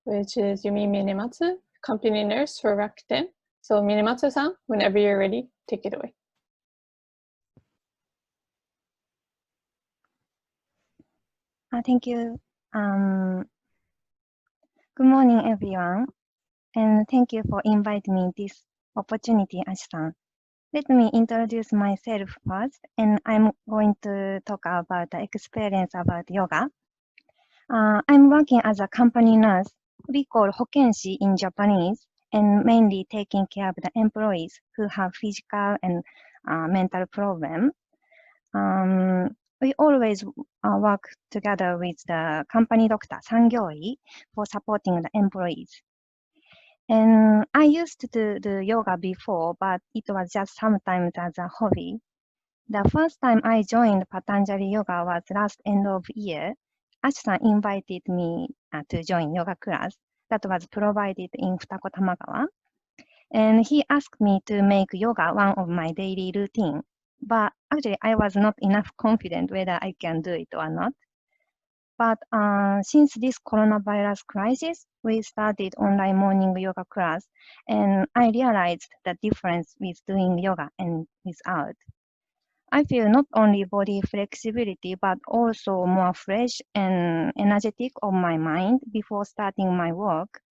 which is Yumi Minematsu, company nurse for Rakuten. So Minematsu-san, whenever you're ready, take it away. Thank you. Good morning, everyone, and thank you for inviting me this opportunity, Ashi-san. Let me introduce myself first, and I'm going to talk about the experience about yoga. I'm working as a company nurse. We call hokenshi in Japanese, and mainly taking care of the employees who have physical and mental problems. We always work together with the company doctor, Sangyoi, for supporting the employees. And I used to do yoga before, but it was just sometimes as a hobby. The first time I joined Patanjali Yoga was last end of year. Ashi-san invited me to join yoga class that was provided in Futako Tamagawa. And he asked me to make yoga one of my daily routine. But actually, I was not enough confident whether I can do it or not. But since this coronavirus crisis, we started online morning yoga class, and I realized the difference with doing yoga and without. I feel not only body flexibility, but also more fresh and energetic of my mind before starting my work.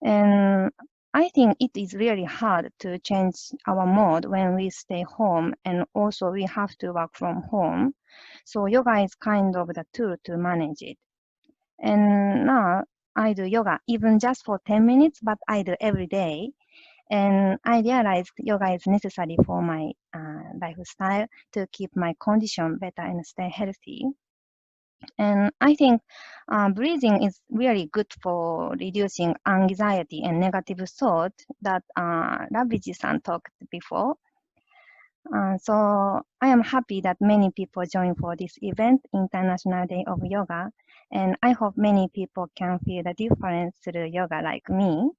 And I think it is really hard to change our mode when we stay home, and also we have to work from home. So yoga is kind of the tool to manage it. And now I do yoga even just for 10 minutes, but I do every day. And I realized yoga is necessary for my lifestyle to keep my condition better and stay healthy. And I think breathing is really good for reducing anxiety and negative thought that Raviji-san talked before. So I am happy that many people join for this event, International Day of Yoga, and I hope many people can feel the difference through yoga like me.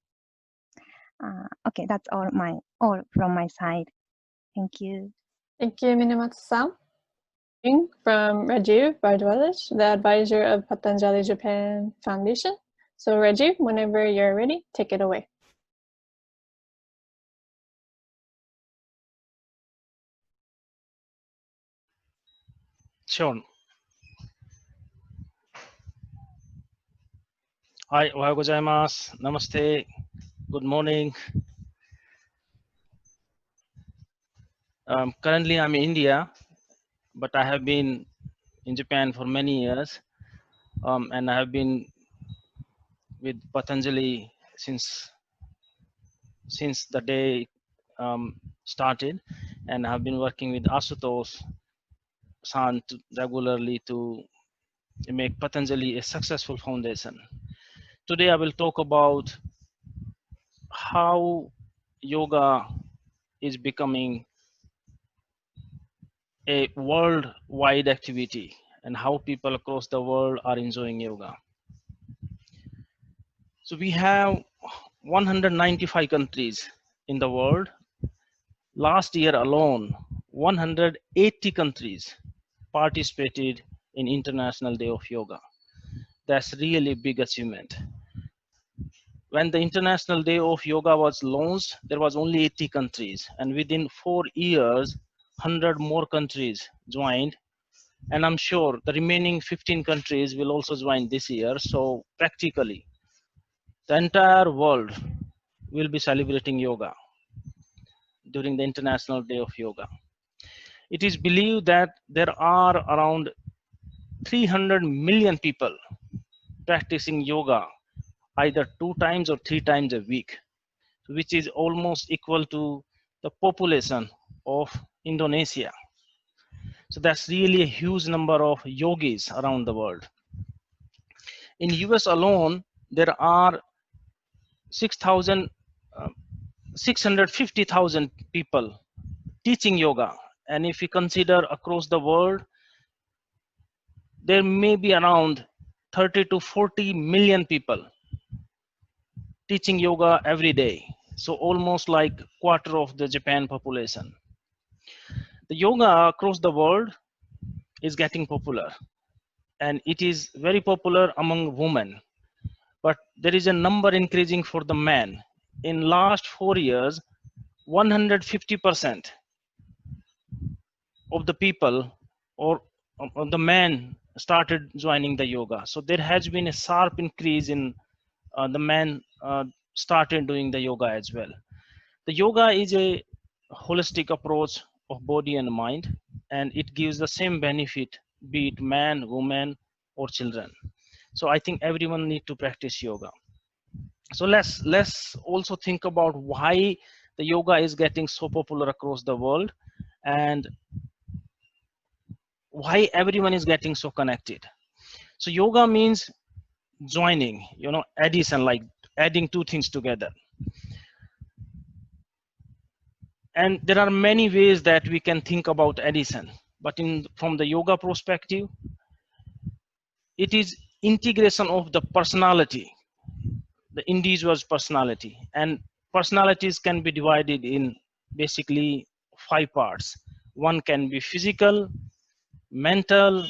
Okay, that's all from my side. Thank you. Thank you, Minematsu-san. From Rajiv Bardwalish, the advisor of Patanjali Japan Foundation. So Rajiv, whenever you're ready, take it away. Sure. Hi, ohayou gozaimasu. Namaste. Good morning. Currently, I'm in India, but I have been in Japan for many years, and I have been with Patanjali since the day started, and I have been working with Asutosh-san regularly to make Patanjali a successful foundation. Today, I will talk about how yoga is becoming a worldwide activity and how people across the world are enjoying yoga. So we have 195 countries in the world. Last year alone, 180 countries participated in International Day of Yoga. That's really a big achievement. When the International Day of Yoga was launched, there was only 80 countries, and within 4 years, 100 more countries joined, and I'm sure the remaining 15 countries will also join this year. So practically, the entire world will be celebrating yoga during the International Day of Yoga. It is believed that there are around 300 million people practicing yoga either 2 times or 3 times a week, which is almost equal to the population of Indonesia. So that's really a huge number of yogis around the world. In US alone, there are 650,000 people teaching yoga. And if we consider across the world, there may be around 30 to 40 million people teaching yoga every day. So almost like quarter of the Japan population. The yoga across the world is getting popular, and it is very popular among women. but there is a number increasing for the men. In last 4 years, 150% of the people or of the men started joining the yoga. So there has been a sharp increase in the men started doing the yoga as well. The yoga is a holistic approach of body and mind, and it gives the same benefit, be it man, woman, or children. So I think everyone need to practice yoga. So let's also think about why the yoga is getting so popular across the world, and why everyone is getting so connected. So yoga means joining, addition, like adding two things together. And there are many ways that we can think about addition, but from the yoga perspective, it is integration of the personality, the individual's personality. And personalities can be divided in basically 5 parts. One can be physical, mental,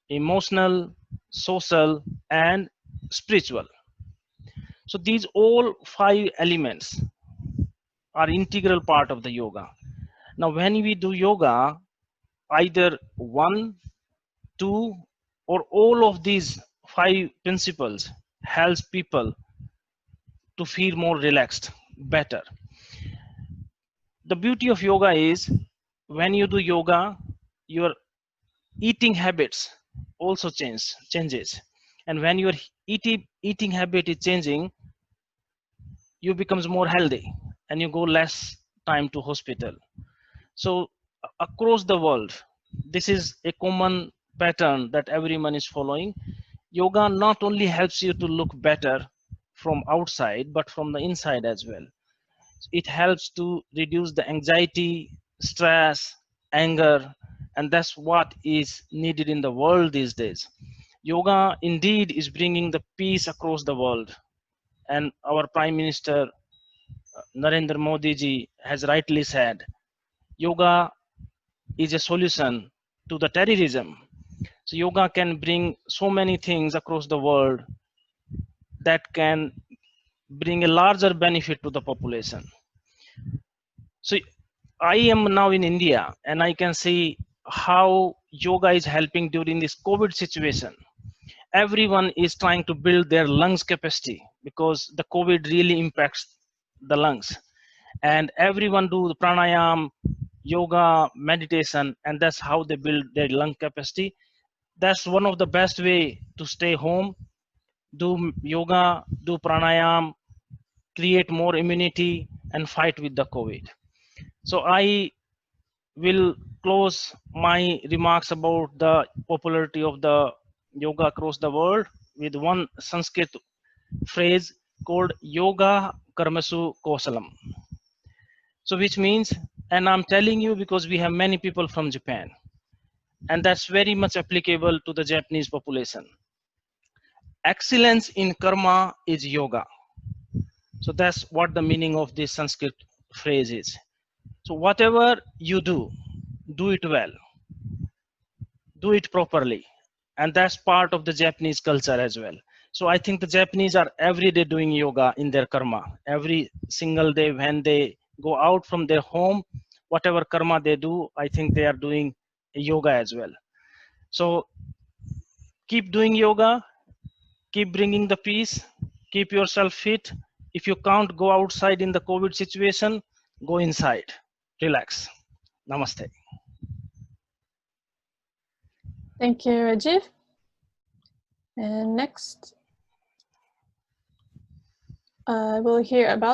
emotional, social, and spiritual. So these all 5 elements are integral part of the yoga. Now when we do yoga, either 1, 2, or all of these 5 principles helps people to feel more relaxed, better. The beauty of yoga is when you do yoga, your eating habits also changes. And when your eating habit is changing, you becomes more healthy and you go less time to hospital. So across the world, this is a common pattern that everyone is following. Yoga not only helps you to look better from outside, but from the inside as well. It helps to reduce the anxiety, stress, anger, and that's what is needed in the world these days. Yoga indeed is bringing the peace across the world, and our Prime Minister Narendra Modi ji has rightly said, yoga is a solution to the terrorism. So yoga can bring so many things across the world that can bring a larger benefit to the population. So I am now in India and I can see how yoga is helping during this COVID situation. Everyone is trying to build their lungs capacity because the COVID really impacts the lungs. And everyone do the pranayam, yoga, meditation, and that's how they build their lung capacity. That's one of the best way to stay home, do yoga, do pranayam, create more immunity, and fight with the COVID. So I will close my remarks about the popularity of the yoga across the world with one Sanskrit phrase called Yoga Karmasu Kosalam. So which means, and I'm telling you because we have many people from Japan, and that's very much applicable to the Japanese population. Excellence in karma is yoga. So that's what the meaning of this Sanskrit phrase is. So whatever you do it well, do it properly. And that's part of the Japanese culture as well. So I think the Japanese are every day doing yoga in their karma. Every single day when they go out from their home, whatever karma they do, I think they are doing yoga as well. So keep doing yoga, keep bringing the peace, keep yourself fit. If you can't go outside in the COVID situation, go inside, relax. Namaste. Thank you, Rajiv. And next, we'll hear about